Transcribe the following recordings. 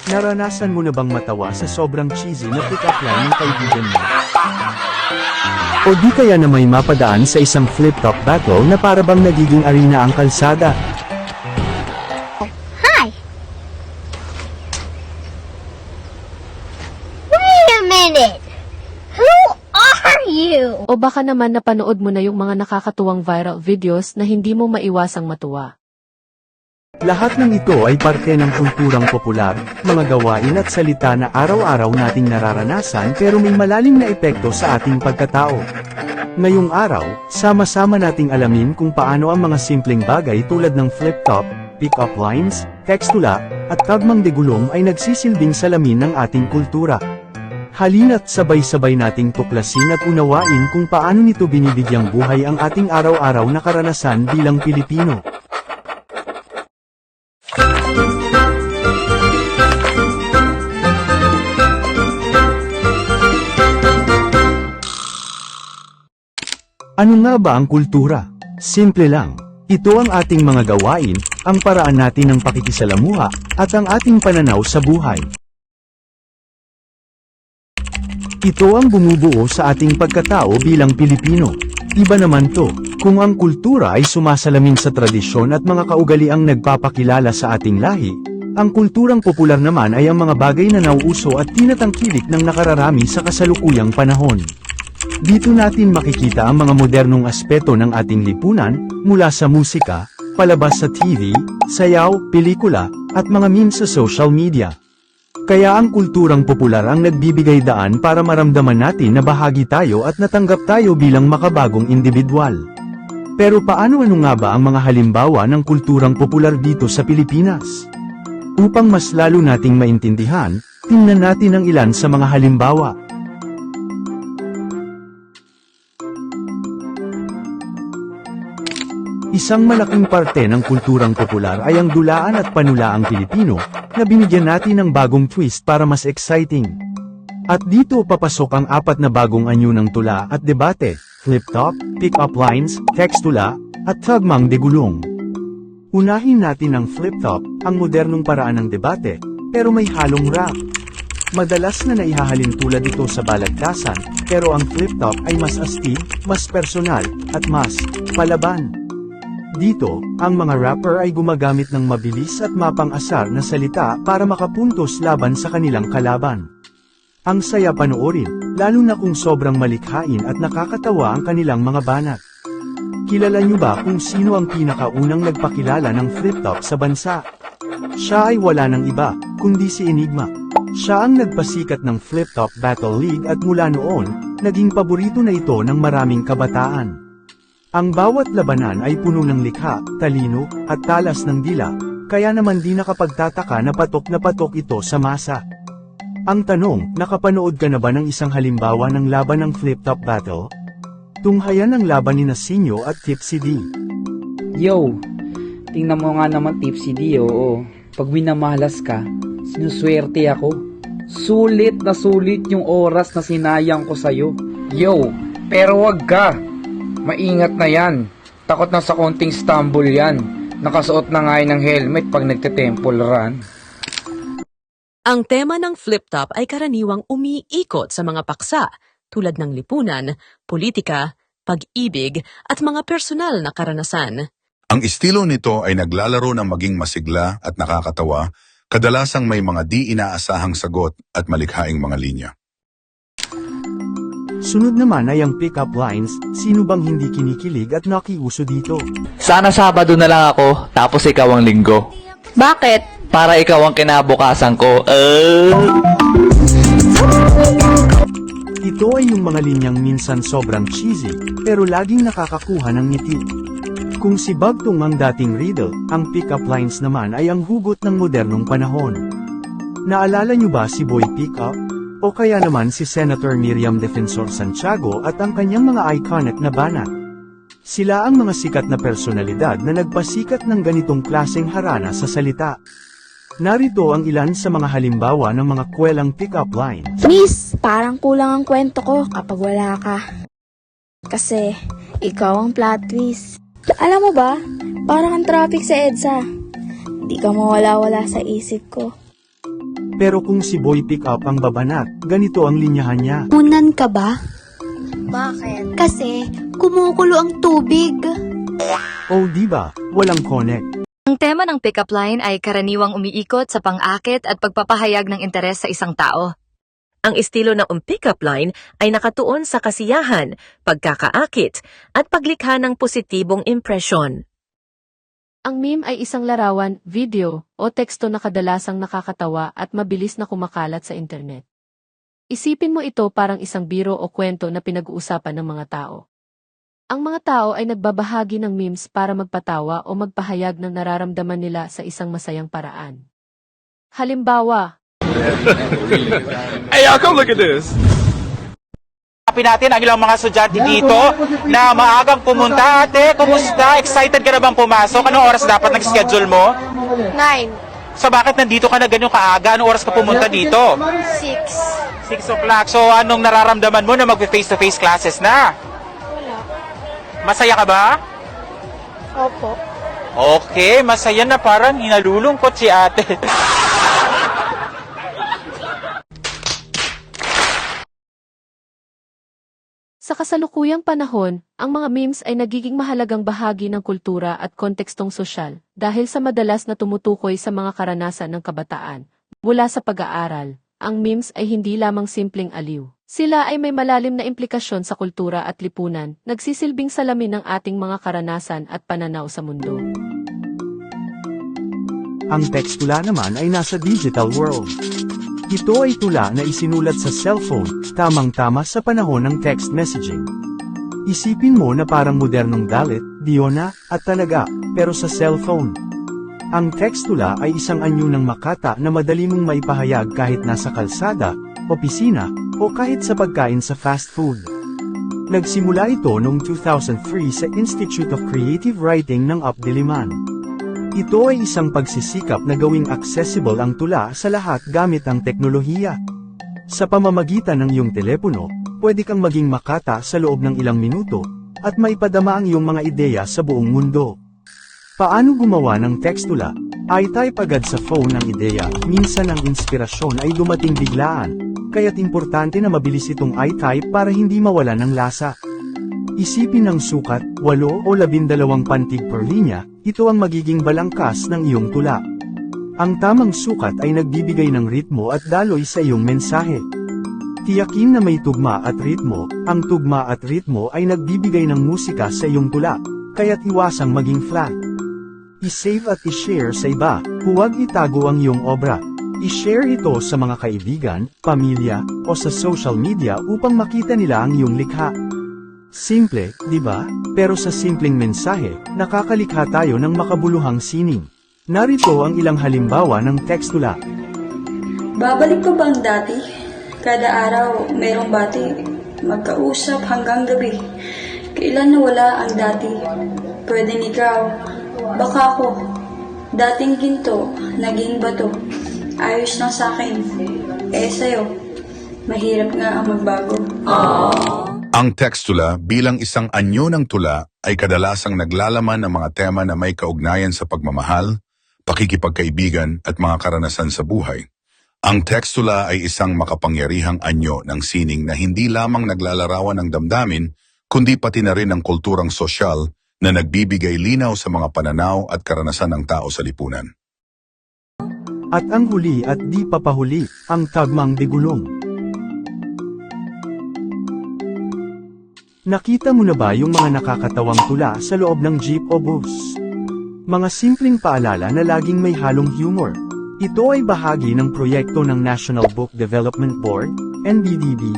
Naranasan mo na bang matawa sa sobrang cheesy na pick-up line ng kaibigan mo? O di kaya na may mapadaan sa isang flip-top battle na para bang nagiging arena ang kalsada? Hi! Wait a minute! Who are you? O baka naman napanood mo na yung mga nakakatuwang viral videos na hindi mo maiwasang matuwa. Lahat ng ito ay parte ng kulturang popular, mga gawain at salita na araw-araw nating nararanasan pero may malalim na epekto sa ating pagkatao. Ngayong araw, sama-sama nating alamin kung paano ang mga simpleng bagay tulad ng flip-top, pick-up lines, tekstula, at tagmang degulong ay nagsisilbing salamin ng ating kultura. Halina't sabay-sabay nating tuklasin at unawain kung paano nito binibigyang buhay ang ating araw-araw na karanasan bilang Pilipino. Ano nga ba ang kultura? Simple lang. Ito ang ating mga gawain, ang paraan natin ng pakikisalamuha, at ang ating pananaw sa buhay. Ito ang bumubuo sa ating pagkatao bilang Pilipino. Iba naman to, kung ang kultura ay sumasalamin sa tradisyon at mga kaugaliang nagpapakilala sa ating lahi, ang kulturang popular naman ay ang mga bagay na nauuso at tinatangkilik ng nakararami sa kasalukuyang panahon. Dito natin makikita ang mga modernong aspeto ng ating lipunan, mula sa musika, palabas sa TV, sayaw, pelikula, at mga memes sa social media. Kaya ang kulturang popular ang nagbibigay daan para maramdaman natin na bahagi tayo at natanggap tayo bilang makabagong individual. Pero paano nga ba ang mga halimbawa ng kulturang popular dito sa Pilipinas? Upang mas lalo nating maintindihan, tingnan natin ang ilan sa mga halimbawa. Isang malaking parte ng kulturang popular ay ang dulaan at panulaang Pilipino, na binigyan natin ng bagong twist para mas exciting. At dito papasok ang apat na bagong anyo ng tula at debate, flip-top, pick-up lines, tekstula, at tagmang degulong. Unahin natin ang flip-top, ang modernong paraan ng debate, pero may halong rap. Madalas na naihahalin tulad ito sa balagtasan, pero ang flip-top ay mas astig, mas personal, at mas palaban. Dito, ang mga rapper ay gumagamit ng mabilis at mapang-asar na salita para makapuntos laban sa kanilang kalaban. Ang saya panoorin, lalo na kung sobrang malikhain at nakakatawa ang kanilang mga banat. Kilala niyo ba kung sino ang pinakaunang nagpakilala ng flip-top sa bansa? Siya ay wala ng iba, kundi si Enigma. Siya ang nagpasikat ng flip-top battle league at mula noon, naging paborito na ito ng maraming kabataan. Ang bawat labanan ay puno ng likha, talino, at talas ng dila, kaya naman di nakapagtataka na patok ito sa masa. Ang tanong, nakapanood ka na ba ng isang halimbawa ng laban ng flip-top battle? Tunghayan ang laban ni Nasinyo at Tipsy D. Yo, tingnan mo nga naman Tipsy D, oo. Pag minamalas ka, sinuswerte ako. Sulit na sulit yung oras na sinayang ko sa'yo. Yo, pero wag ka. Maingat na yan. Takot na sa konting stumble yan. Nakasuot na nga ng helmet pag nagte-temple run. Ang tema ng flip-top ay karaniwang umiikot sa mga paksa, tulad ng lipunan, politika, pag-ibig, at mga personal na karanasan. Ang estilo nito ay naglalaro ng maging masigla at nakakatawa, kadalasang may mga di inaasahang sagot at malikhaing mga linya. Sunod naman ay ang pick-up lines, sino bang hindi kinikilig at nakiuso dito? Sana Sabado na lang ako, tapos ikaw ang Linggo. Bakit? Para ikaw ang kinabukasan ko. Ito ay yung mga linyang minsan sobrang cheesy, pero laging nakakakuha ng ngiti. Kung si Bagtong ang dating riddle, ang pick-up lines naman ay ang hugot ng modernong panahon. Naalala niyo ba si Boy Pickup? O kaya naman si Senator Miriam Defensor Santiago at ang kanyang mga iconic na banat. Sila ang mga sikat na personalidad na nagpasikat ng ganitong klaseng harana sa salita. Narito ang ilan sa mga halimbawa ng mga kwelang pick-up line. Miss, parang kulang ang kwento ko kapag wala ka. Kasi, ikaw ang plot twist. Alam mo ba, parang ang traffic sa EDSA. Hindi ka mawala-wala sa isip ko. Pero kung si Boy Pickup ang babanat, ganito ang linyahan niya. Unan ka ba? Bakit? Kasi kumukulo ang tubig. Oh diba, walang connect. Ang tema ng pick-up line ay karaniwang umiikot sa pang-akit at pagpapahayag ng interes sa isang tao. Ang estilo ng pick-up line ay nakatuon sa kasiyahan, pagkakaakit, at paglikha ng positibong impresyon. Ang meme ay isang larawan, video, o teksto na kadalasang nakakatawa at mabilis na kumakalat sa internet. Isipin mo ito parang isang biro o kwento na pinag-uusapan ng mga tao. Ang mga tao ay nagbabahagi ng memes para magpatawa o magpahayag ng nararamdaman nila sa isang masayang paraan. Halimbawa, Hey, y'all, come look at this. Hanapin natin ang ilang mga estudyante dito na maagang pumunta. Ate, kumusta? Excited ka na bang pumasok? Anong oras dapat nag-schedule mo? 9. So bakit nandito ka na ganyong kaaga? Anong oras ka pumunta dito? 6. 6 o'clock. So anong nararamdaman mo na mag-face-to-face classes na? Wala. Masaya ka ba? Opo. Okay, masaya na, parang hinalulungkot si ate. sa kasalukuyang panahon, ang mga memes ay nagiging mahalagang bahagi ng kultura at kontekstong sosyal dahil sa madalas na tumutukoy sa mga karanasan ng kabataan. Mula sa pag-aaral, ang memes ay hindi lamang simpleng aliw. Sila ay may malalim na implikasyon sa kultura at lipunan, nagsisilbing salamin ng ating mga karanasan at pananaw sa mundo. Ang tekstula naman ay nasa digital world. Ito ay tula na isinulat sa cellphone, tamang-tama sa panahon ng text messaging. Isipin mo na parang modernong dalit, Diona, at talaga, pero sa cellphone. Ang tekstula ay isang anyo ng makata na madali mong maipahayag kahit nasa kalsada, opisina, o kahit sa pagkain sa fast food. Nagsimula ito noong 2003 sa Institute of Creative Writing ng Diliman. Ito ay isang pagsisikap na gawing accessible ang tula sa lahat gamit ang teknolohiya. Sa pamamagitan ng iyong telepono, pwede kang maging makata sa loob ng ilang minuto, at maipadama ang iyong mga ideya sa buong mundo. Paano gumawa ng tekstula? I-type agad sa phone ang ideya, minsan ang inspirasyon ay dumating biglaan, kaya't importante na mabilis itong i-type para hindi mawalan ng lasa. Isipin ng sukat, 8 o 12 pantig per linya, ito ang magiging balangkas ng iyong tula. Ang tamang sukat ay nagbibigay ng ritmo at daloy sa iyong mensahe. Tiyakin na may tugma at ritmo, ang tugma at ritmo ay nagbibigay ng musika sa iyong tula, kaya't iwasang maging flat. I-save at i-share sa iba, huwag itago ang iyong obra. I-share ito sa mga kaibigan, pamilya, o sa social media upang makita nila ang iyong likha. Simple, di ba? Pero sa simpleng mensahe, nakakalikha tayo ng makabuluhang sining. Narito ang ilang halimbawa ng tekstula. Babalik pa ba ang dati? Kada araw, merong bati. Magkausap hanggang gabi. Kailan nawala ang dati? Pwedeng ikaw, baka ako. Dating ginto, naging bato. Ayos lang sa'kin. Sa'yo, mahirap nga ang magbago. Ang tekstula bilang isang anyo ng tula ay kadalasang naglalaman ng mga tema na may kaugnayan sa pagmamahal, pakikipagkaibigan at mga karanasan sa buhay. Ang tekstula ay isang makapangyarihang anyo ng sining na hindi lamang naglalarawan ng damdamin, kundi pati na rin ang kulturang sosyal na nagbibigay linaw sa mga pananaw at karanasan ng tao sa lipunan. At ang huli at di papahuli, ang tagmang digulong. Nakita mo na ba yung mga nakakatawang tula sa loob ng jeep o bus? Mga simpleng paalala na laging may halong humor. Ito ay bahagi ng proyekto ng National Book Development Board, NBDB,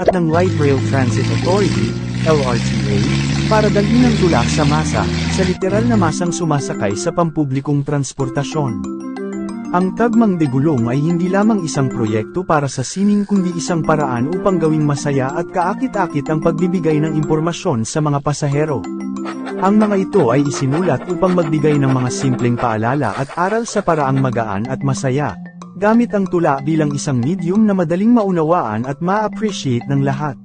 at ng Light Rail Transit Authority, LRTA, para dalhin ang tula sa masa, sa literal na masang sumasakay sa pampublikong transportasyon. Ang Tagmang Digulong ay hindi lamang isang proyekto para sa sining kundi isang paraan upang gawing masaya at kaakit-akit ang pagbibigay ng impormasyon sa mga pasahero. Ang mga ito ay isinulat upang magbigay ng mga simpleng paalala at aral sa paraang magaan at masaya, gamit ang tula bilang isang medium na madaling maunawaan at ma-appreciate ng lahat.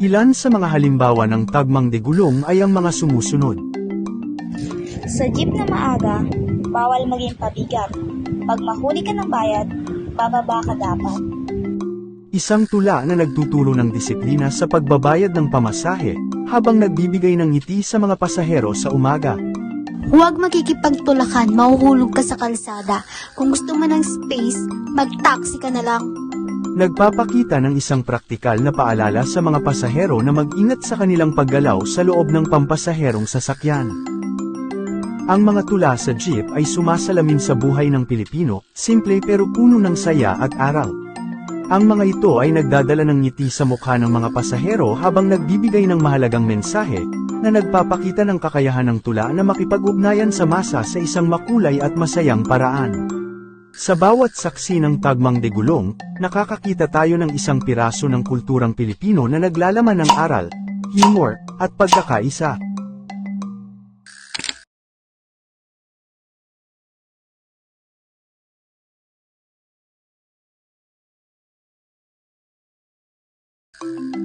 Ilan sa mga halimbawa ng Tagmang Digulong ay ang mga sumusunod. Sa jeep na maaga, bawal maging pabigat. Pag mahuli ka ng bayad, Bababa ka dapat. Isang tula na nagtuturo ng disiplina sa pagbabayad ng pamasahe habang nagbibigay ng ngiti sa mga pasahero sa umaga. Huwag makikipagtulakan, mahuhulog ka sa kalsada. Kung gusto mo ng space, mag-taxi ka na lang. Nagpapakita ng isang praktikal na paalala sa mga pasahero na mag-ingat sa kanilang paggalaw sa loob ng pampasaherong sasakyan. Ang mga tula sa jeep ay sumasalamin sa buhay ng Pilipino, simple pero puno ng saya at aral. Ang mga ito ay nagdadala ng ngiti sa mukha ng mga pasahero habang nagbibigay ng mahalagang mensahe, na nagpapakita ng kakayahan ng tula na makipag-ugnayan sa masa sa isang makulay at masayang paraan. Sa bawat saksi ng Tagmang de Gulong, nakakakita tayo ng isang piraso ng kulturang Pilipino na naglalaman ng aral, humor, at pagkakaisa.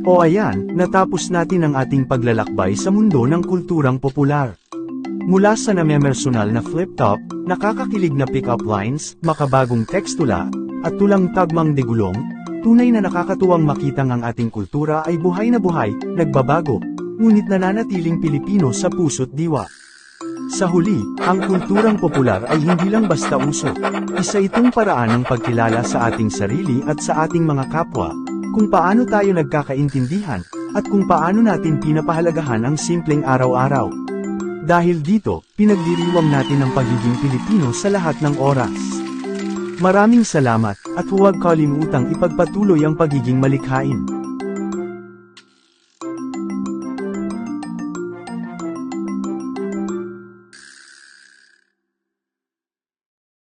O ayan, natapos natin ang ating paglalakbay sa mundo ng kulturang popular. Mula sa namemersonal na flip top, nakakakilig na pick-up lines, makabagong tekstula, at tulang Tagmang de Gulong, tunay na nakakatuwang makitang ang ating kultura ay buhay na buhay, nagbabago, ngunit nananatiling Pilipino sa puso't diwa. Sa huli, ang kulturang popular ay hindi lang basta uso. Isa itong paraan ng pagkilala sa ating sarili at sa ating mga kapwa, kung paano tayo nagkakaintindihan, at kung paano natin pinapahalagahan ang simpleng araw-araw. Dahil dito, pinagdiriwang natin ang pagiging Pilipino sa lahat ng oras. Maraming salamat, at huwag kalimutang ipagpatuloy ang pagiging malikhain.